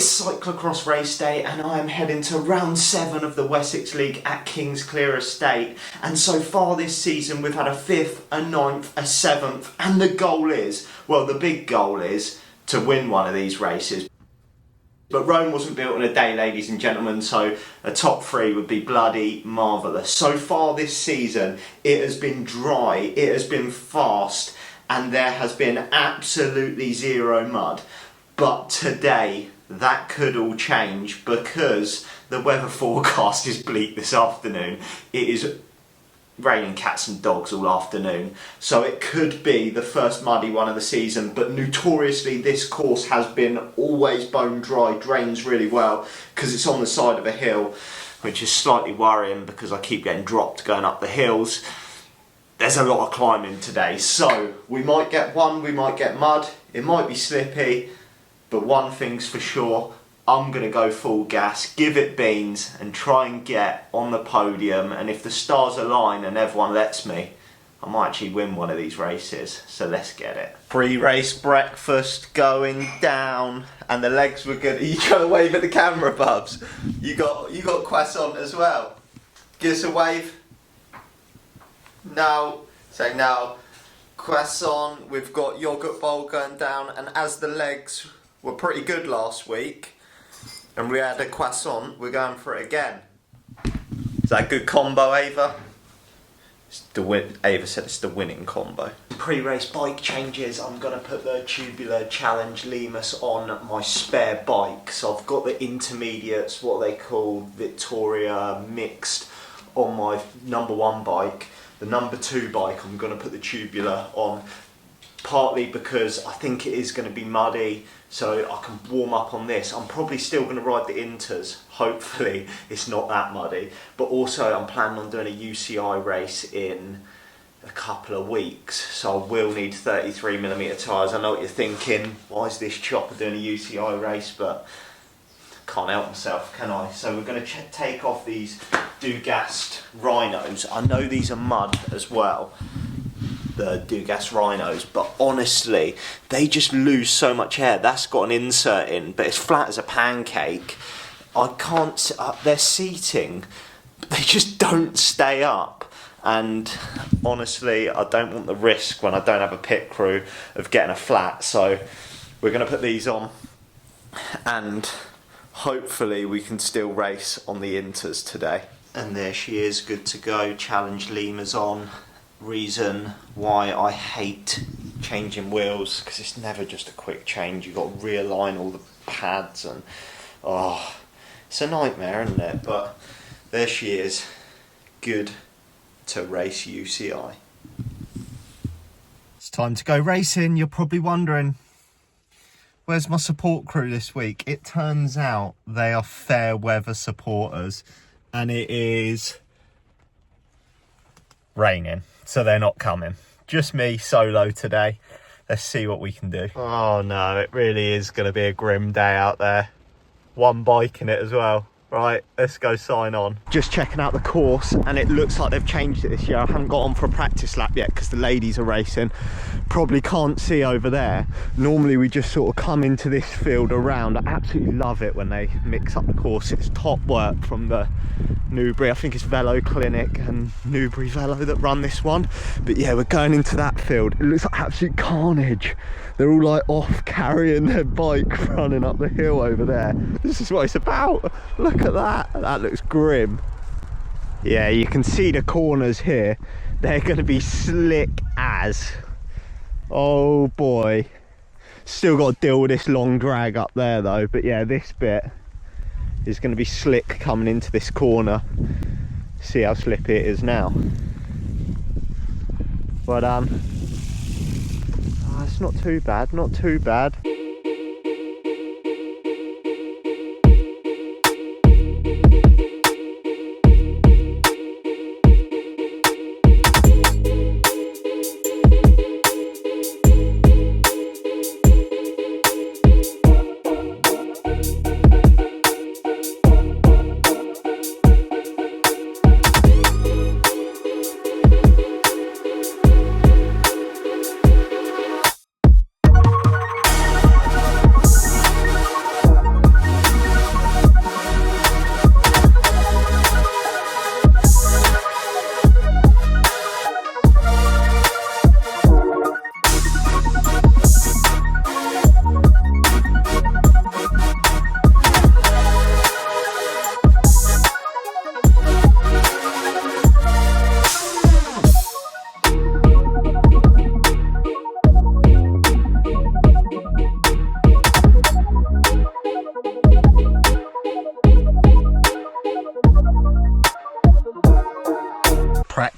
It's cyclocross race day and I am heading to round 7 of the Wessex League at Kingsclere Estate, and so far this season we've had a 5th, a 9th, a 7th, and the goal is, well, the big goal is to win one of these races. But Rome wasn't built in a day, ladies and gentlemen, so a top 3 would be bloody marvellous. So far this season it has been dry, it has been fast, and there has been absolutely zero mud. But today that could all change because the weather forecast is bleak this afternoon. It is raining cats and dogs all afternoon, so it could be the first muddy one of the season. But notoriously this course has been always bone dry, drains really well because it's on the side of a hill, which is slightly worrying because I keep getting dropped going up the hills. There's a lot of climbing today, so we might get we might get mud, it might be slippy, but one thing's for sure, I'm going to go full gas, give it beans and try and get on the podium, and if the stars align and everyone lets me, I might actually win one of these races, so let's get it. Pre-race breakfast going down and the legs were good. Are you trying to wave at the camera, Bubs? You got croissant as well. Give us a wave. Now, say now, croissant, we've got yogurt bowl going down, and as the legs were pretty good last week and we had a croissant, we're going for it again. Is that a good combo, Ava? Ava said it's the winning combo. Pre-race bike changes, I'm going to put the Tubular Challenge Lemus on my spare bike. So I've got the intermediates, what they call Victoria Mixed, on my number 1 bike. The number 2 bike I'm going to put the Tubular on, partly because I think it is going to be muddy, so I can warm up on this. I'm probably still going to ride the Inters, hopefully it's not that muddy, but also I'm planning on doing a UCI race in a couple of weeks, so I will need 33mm tyres. I know what you're thinking, why is this chopper doing a UCI race, but can't help myself, can I? So we're going to take off these Dugast Rhinos. I know these are mud as well, the Dugast Rhinos, but honestly they just lose so much air. That's got an insert in, but it's flat as a pancake. I can't, they're seating, but they just don't stay up, and honestly I don't want the risk when I don't have a pit crew of getting a flat, so we're going to put these on and hopefully we can still race on the Inters today. And there she is, good to go. Challenge Lima's on. Reason why I hate changing wheels, because it's never just a quick change. You've got to realign all the pads and oh, it's a nightmare, isn't it? But there she is, good to race UCI. It's time to go racing. You're probably wondering, where's my support crew this week? It turns out they are fair weather supporters and it is raining, so they're not coming. Just me solo today. Let's see what we can do. Oh no, it really is going to be a grim day out there. One bike in it as well. Right, let's go sign on. Just checking out the course and it looks like they've changed it this year. I haven't got on for a practice lap yet because the ladies are racing. Probably can't see over there. Normally we just sort of come into this field around. I absolutely love it when they mix up the course. It's top work from the Newbury, I think it's Velo Clinic and Newbury Velo that run this one. But yeah, we're going into that field. It looks like absolute carnage. They're all like off carrying their bike running up the hill over there. This is what it's about. Look at that. That looks grim. Yeah, you can see the corners here. They're going to be slick as. Oh boy. Still got to deal with this long drag up there though. But yeah, this bit is going to be slick coming into this corner. See how slippy it is now. But it's not too bad, not too bad.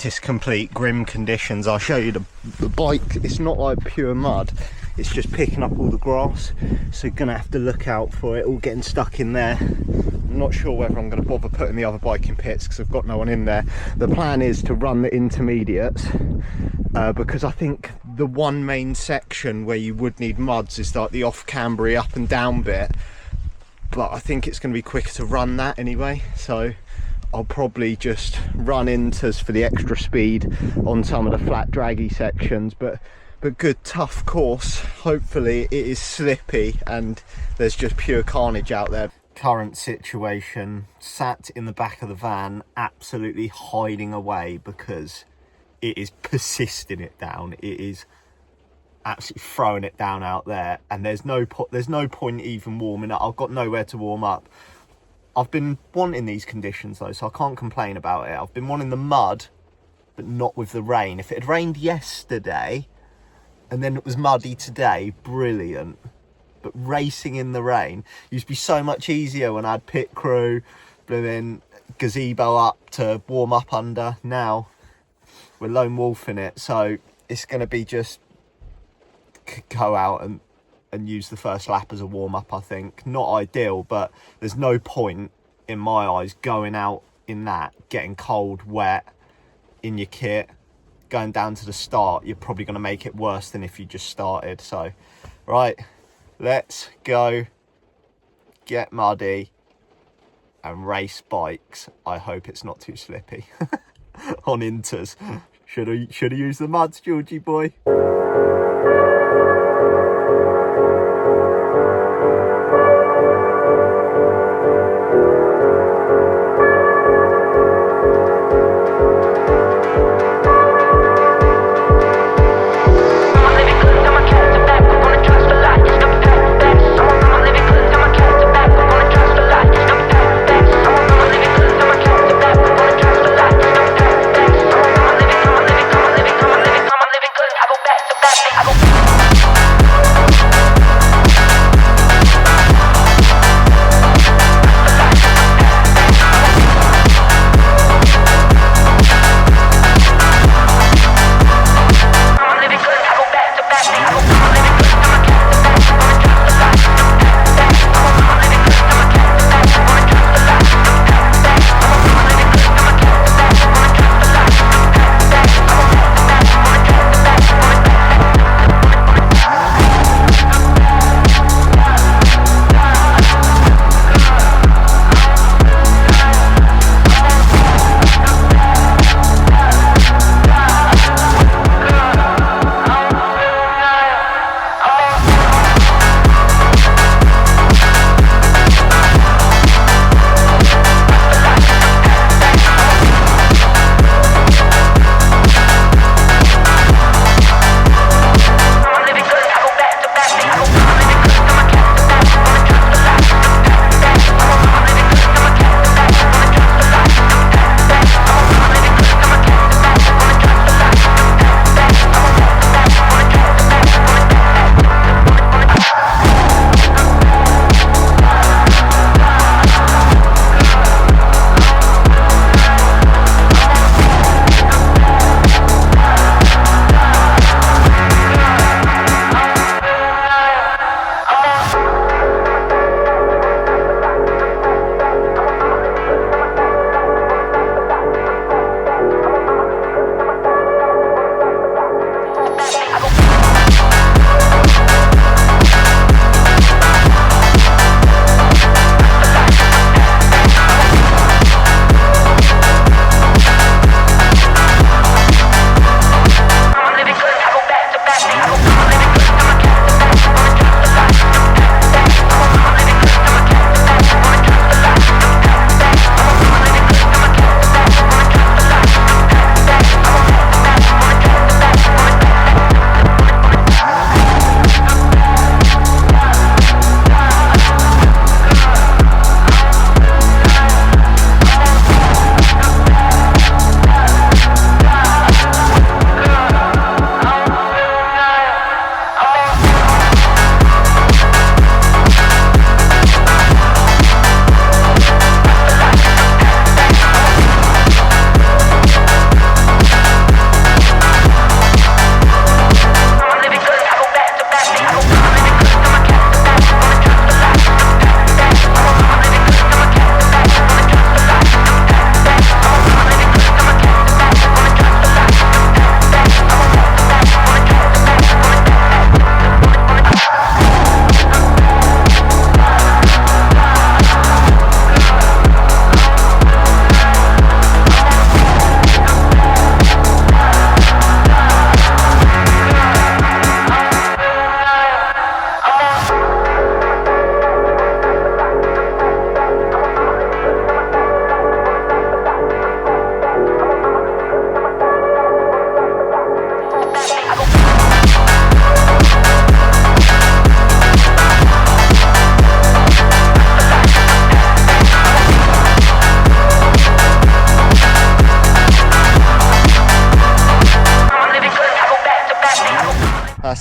practice complete, grim conditions. I'll show you the bike. It's not like pure mud, it's just picking up all the grass, so you're gonna have to look out for it all getting stuck in there. I'm not sure whether I'm going to bother putting the other bike in pits because I've got no one in there. The plan is to run the intermediates because I think the one main section where you would need muds is like the off-cambery up and down bit, but I think it's going to be quicker to run that anyway, so I'll probably just run inters for the extra speed on some of the flat draggy sections, but good tough course. Hopefully it is slippy and there's just pure carnage out there. Current situation, sat in the back of the van absolutely hiding away because it is persisting it down. It is absolutely throwing it down out there, and there's no point even warming up. I've got nowhere to warm up. I've been wanting these conditions though, so I can't complain about it. I've been wanting the mud, but not with the rain. If it had rained yesterday and then it was muddy today, brilliant. But racing in the rain used to be so much easier when I had pit crew, blooming gazebo up to warm up under. Now we're lone wolfing it, so it's going to be just go out and use the first lap as a warm up. I think not ideal, but there's no point in my eyes going out in that, getting cold, wet in your kit, going down to the start. You're probably going to make it worse than if you just started. So right, let's go get muddy and race bikes. I hope it's not too slippy on inters. Should I use the muds, Georgie boy?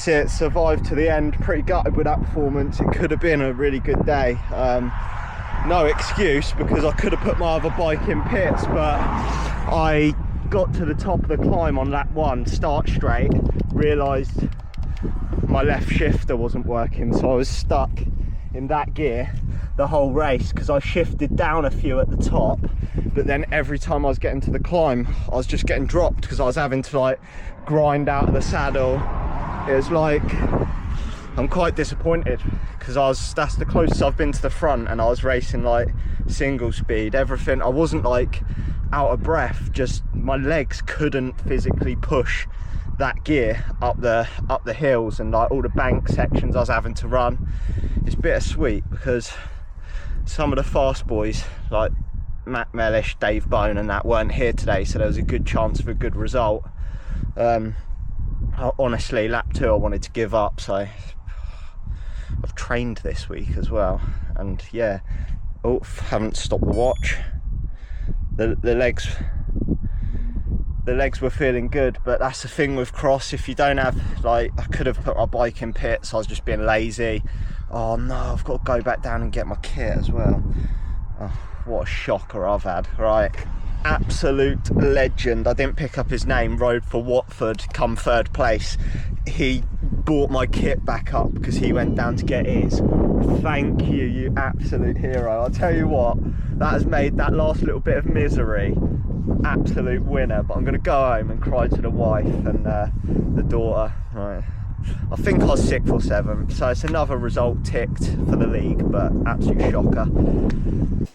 that's it, survived to the end. Pretty gutted with that performance. It could have been a really good day. No excuse, because I could have put my other bike in pits, but I got to the top of the climb on lap 1, start straight, realised my left shifter wasn't working, so I was stuck in that gear the whole race, because I shifted down a few at the top, but then every time I was getting to the climb I was just getting dropped because I was having to like grind out of the saddle. It was like, I'm quite disappointed, because that's the closest I've been to the front, and I was racing like single speed, everything. I wasn't like out of breath, just my legs couldn't physically push that gear up the hills, and like all the bank sections I was having to run. It's bittersweet because some of the fast boys like Matt Mellish, Dave Bone and that weren't here today, so there was a good chance of a good result. Honestly, lap 2 I wanted to give up, so I've trained this week as well, and yeah, haven't stopped the watch. The legs were feeling good, but that's the thing with cross. If you don't have, like, I could have put my bike in pits, I was just being lazy. Oh no, I've got to go back down and get my kit as well. Oh, what a shocker I've had. Right, absolute legend. I didn't pick up his name, rode for Watford, come 3rd place. He brought my kit back up because he went down to get his. Thank you, you absolute hero. I'll tell you what, that has made that last little bit of misery absolute winner. But I'm going to go home and cry to the wife and the daughter. Right, I think I was 6th or 7th, so it's another result ticked for the league, but absolute shocker.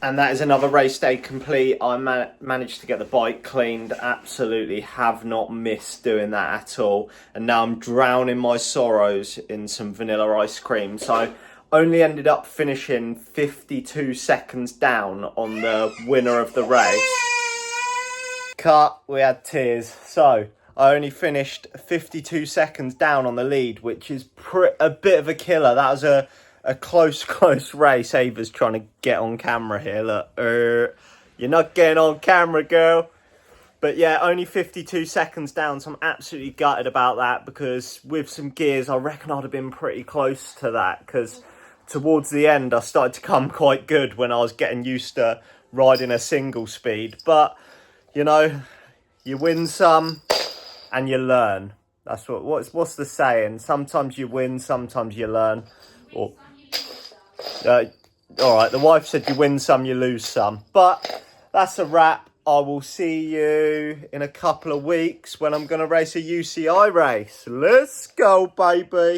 And that is another race day complete. I managed to get the bike cleaned. Absolutely have not missed doing that at all. And now I'm drowning my sorrows in some vanilla ice cream. So only ended up finishing 52 seconds down on the winner of the race. Cut, we had tears. So I only finished 52 seconds down on the lead, which is a bit of a killer. That was a close race. Ava's trying to get on camera here. Look, you're not getting on camera, girl. But yeah, only 52 seconds down, so I'm absolutely gutted about that, because with some gears, I reckon I'd have been pretty close to that, because towards the end, I started to come quite good when I was getting used to riding a single speed. But, you know, you win some and you learn. That's what's the saying? Sometimes you win, sometimes you learn. Or all right, the wife said you win some, you lose some. But that's a wrap. I will see you in a couple of weeks when I'm going to race a UCI race. Let's go, baby.